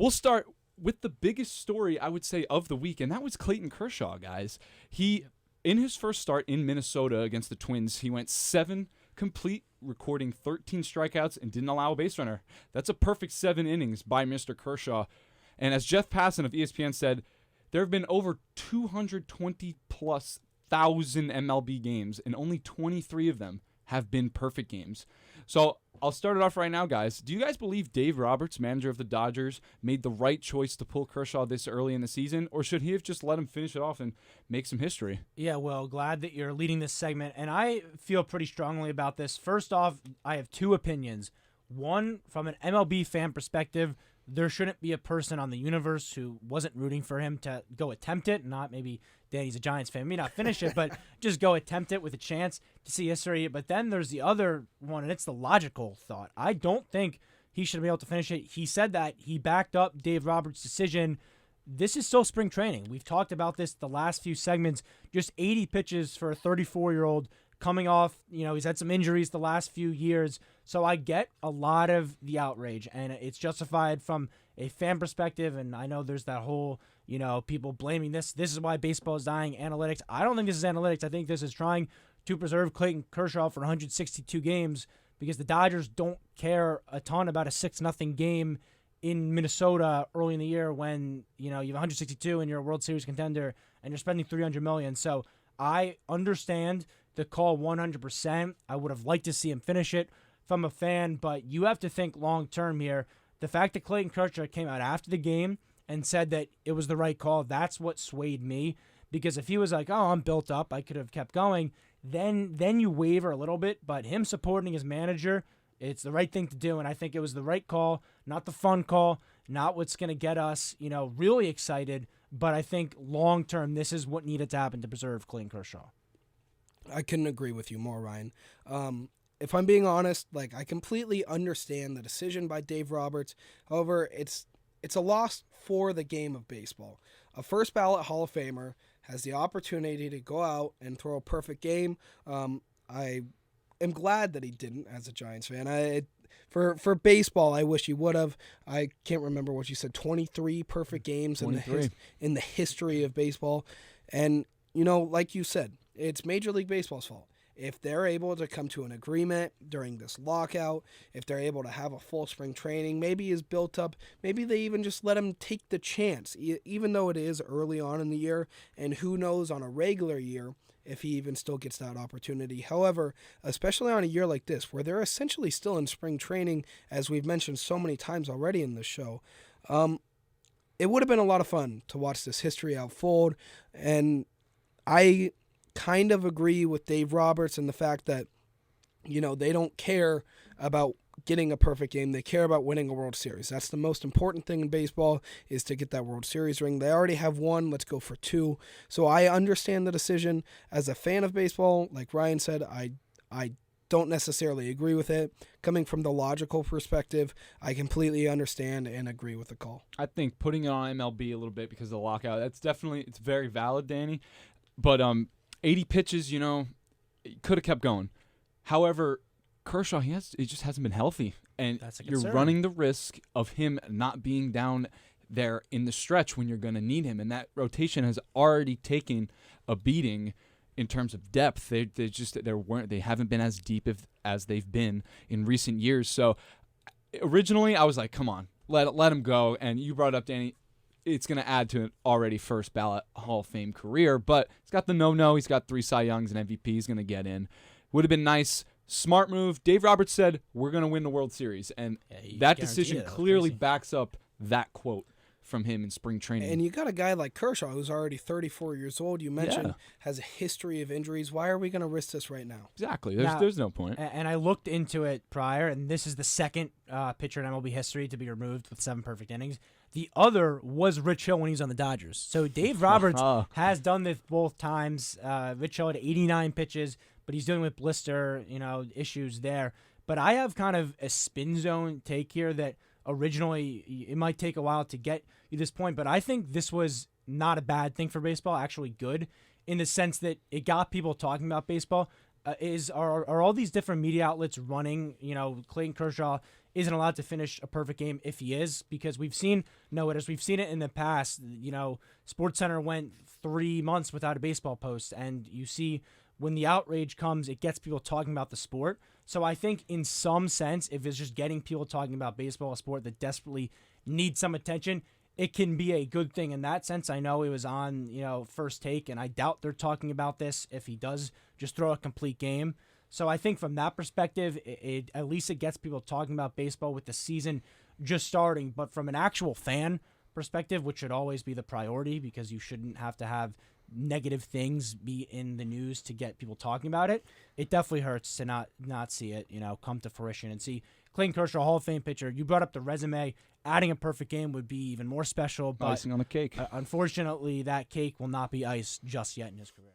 We'll start with the biggest story, I would say, of the week, and that was Clayton Kershaw, guys. In his first start in Minnesota against the Twins, he went 7 complete, recording 13 strikeouts and didn't allow a base runner. That's a perfect 7 innings by Mr. Kershaw. And as Jeff Passan of ESPN said, there have been over 220-plus thousand MLB games, and only 23 of them have been perfect games. So I'll start it off right now, guys. Do you guys believe Dave Roberts, manager of the Dodgers, made the right choice to pull Kershaw this early in the season, or should he have just let him finish it off and make some history? Yeah, well, glad that you're leading this segment, and I feel pretty strongly about this. First off, I have 2 opinions. One, from an MLB fan perspective, there shouldn't be a person on the universe who wasn't rooting for him to go attempt it. Not maybe Danny's a Giants fan, may not finish it, but just go attempt it with a chance to see history. But then there's the other one, and it's the logical thought. I don't think he should be able to finish it. He said that he backed up Dave Roberts' decision. This is still spring training. We've talked about this the last few segments. Just 80 pitches for a 34-year-old coming off, he's had some injuries the last few years. So I get a lot of the outrage, and it's justified from a fan perspective. And I know there's that whole, people blaming this. This is why baseball is dying, analytics. I don't think this is analytics. I think this is trying to preserve Clayton Kershaw for 162 games because the Dodgers don't care a ton about a 6-0 game in Minnesota early in the year when, you have 162 and you're a World Series contender and you're spending $300 million. So I understand the call 100%. I would have liked to see him finish it from a fan, but you have to think long-term here. The fact that Clayton Kershaw came out after the game and said that it was the right call, that's what swayed me. Because if he was like, oh, I'm built up, I could have kept going, then you waver a little bit. But him supporting his manager, it's the right thing to do, and I think it was the right call, not the fun call, not what's going to get us, really excited. But I think long-term, this is what needed to happen to preserve Clayton Kershaw. I couldn't agree with you more, Ryan. If I'm being honest, I completely understand the decision by Dave Roberts. However, it's a loss for the game of baseball. A first ballot Hall of Famer has the opportunity to go out and throw a perfect game. I am glad that he didn't as a Giants fan. For baseball, I wish he would have. I can't remember what you said, 23 perfect games in the history of baseball. And, like you said, it's Major League Baseball's fault. If they're able to come to an agreement during this lockout, if they're able to have a full spring training, maybe he's built up, maybe they even just let him take the chance, even though it is early on in the year, and who knows on a regular year if he even still gets that opportunity. However, especially on a year like this, where they're essentially still in spring training, as we've mentioned so many times already in this show, it would have been a lot of fun to watch this history unfold, and I kind of agree with Dave Roberts in the fact that, they don't care about getting a perfect game. They care about winning a World Series. That's the most important thing in baseball, is to get that World Series ring. They already have 1. Let's go for 2. So I understand the decision. As a fan of baseball, like Ryan said, I don't necessarily agree with it. Coming from the logical perspective, I completely understand and agree with the call. I think putting it on MLB a little bit because of the lockout, it's very valid, Danny. But 80 pitches, could have kept going. However, Kershaw, he just hasn't been healthy. And you're running the risk of him not being down there in the stretch when you're going to need him. And that rotation has already taken a beating in terms of depth. They haven't been as deep as they've been in recent years. So originally I was like, come on, let him go. And you brought up, Danny, it's going to add to an already first ballot Hall of Fame career, but he's got the no-no. He's got 3 Cy Youngs and MVP. He's going to get in. Would have been nice. Smart move. Dave Roberts said, we're going to win the World Series. And that decision clearly backs up that quote from him in spring training. And you got a guy like Kershaw who's already 34 years old. You mentioned has a history of injuries. Why are we going to risk this right now? Exactly. There's no point. And I looked into it prior, and this is the second pitcher in MLB history to be removed with 7 perfect innings. The other was Rich Hill when he was on the Dodgers. So Dave Roberts has done this both times. Rich Hill had 89 pitches, but he's dealing with blister, issues there. But I have kind of a spin zone take here that originally it might take a while to get you this point, but I think this was not a bad thing for baseball, actually good, in the sense that it got people talking about baseball. Are all these different media outlets running, Clayton Kershaw isn't allowed to finish a perfect game if he is, because we've seen we've seen it in the past. SportsCenter went 3 months without a baseball post, and you see when the outrage comes, it gets people talking about the sport. So I think in some sense, if it's just getting people talking about baseball, a sport that desperately needs some attention, it can be a good thing in that sense. I know it was on, First Take, and I doubt they're talking about this if he does just throw a complete game. So I think from that perspective, at least it gets people talking about baseball with the season just starting. But from an actual fan perspective, which should always be the priority, because you shouldn't have to have negative things be in the news to get people talking about it, it definitely hurts to not see it, come to fruition and see Clayton Kershaw, Hall of Fame pitcher. You brought up the resume. Adding a perfect game would be even more special. But icing on the cake. Unfortunately, that cake will not be iced just yet in his career.